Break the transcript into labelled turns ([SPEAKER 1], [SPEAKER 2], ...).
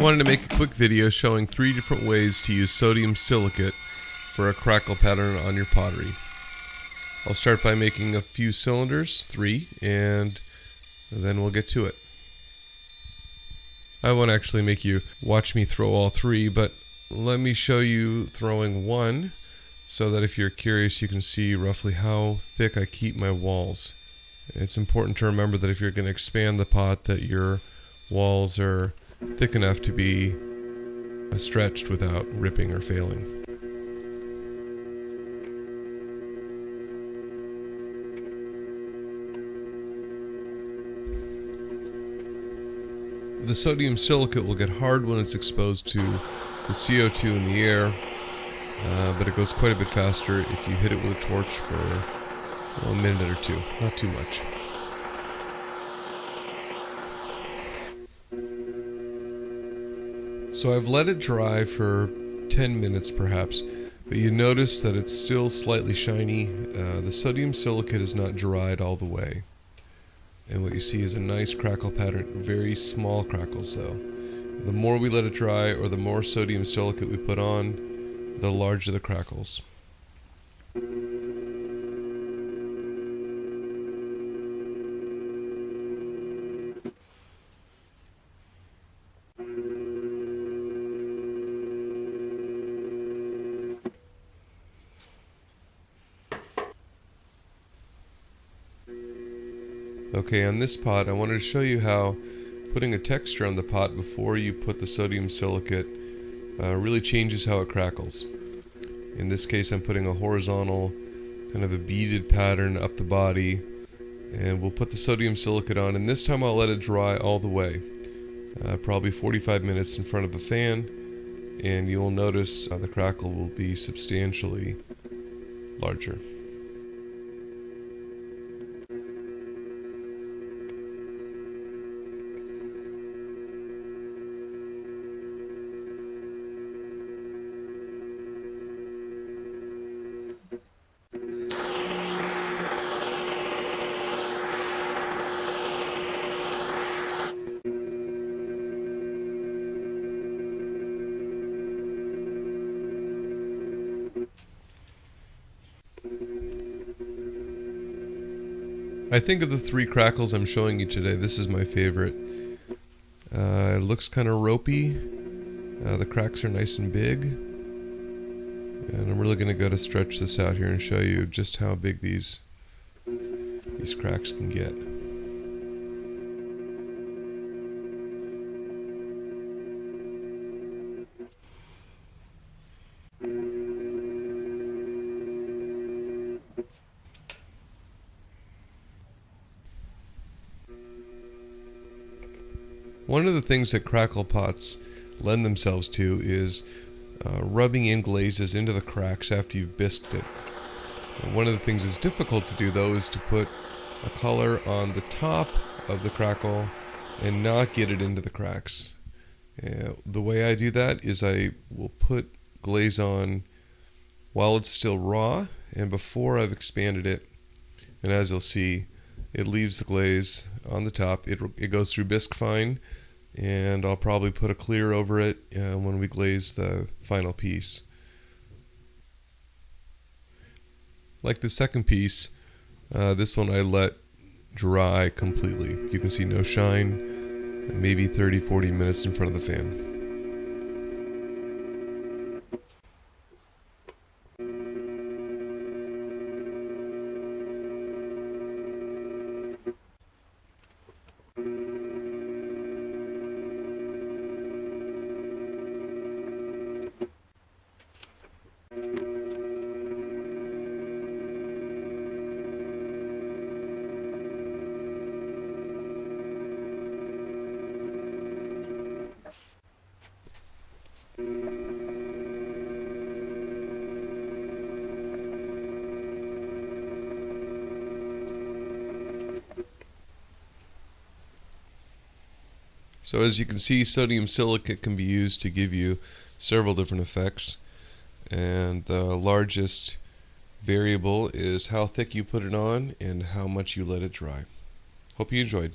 [SPEAKER 1] I wanted to make a quick video showing 3 different ways to use sodium silicate for a crackle pattern on your pottery. I'll start by making a few cylinders, 3, and then we'll get to it. I won't actually make you watch me throw all 3, but let me show you throwing 1 so that if you're curious you can see roughly how thick I keep my walls. It's important to remember that if you're going to expand the pot that your walls are thick enough to be stretched without ripping or failing. The sodium silicate will get hard when it's exposed to the CO2 in the air, but it goes quite a bit faster if you hit it with a torch for a minute or 2, not too much. So I've let it dry for 10 minutes perhaps, but you notice that it's still slightly shiny. The sodium silicate is not dried all the way. And what you see is a nice crackle pattern, very small crackles though. The more we let it dry, or the more sodium silicate we put on, the larger the crackles. Okay, on this pot I wanted to show you how putting a texture on the pot before you put the sodium silicate really changes how it crackles. In this case I'm putting a horizontal, kind of a beaded pattern up the body, and we'll put the sodium silicate on, and this time I'll let it dry all the way. Probably 45 minutes in front of a fan, and you'll notice the crackle will be substantially larger. I think of the 3 crackles I'm showing you today, this is my favorite. It looks kind of ropey. The cracks are nice and big. And I'm really going to go to stretch this out here and show you just how big these cracks can get. One of the things that crackle pots lend themselves to is rubbing in glazes into the cracks after you've bisqued it. One of the things that's difficult to do though is to put a color on the top of the crackle and not get it into the cracks. The way I do that is I will put glaze on while it's still raw and before I've expanded it, and as you'll see it leaves the glaze on the top. It goes through bisque fine, and I'll probably put a clear over it when we glaze the final piece. Like the second piece, this one I let dry completely. You can see no shine, maybe 30-40 minutes in front of the fan. So as you can see, sodium silicate can be used to give you several different effects, and the largest variable is how thick you put it on and how much you let it dry. Hope you enjoyed.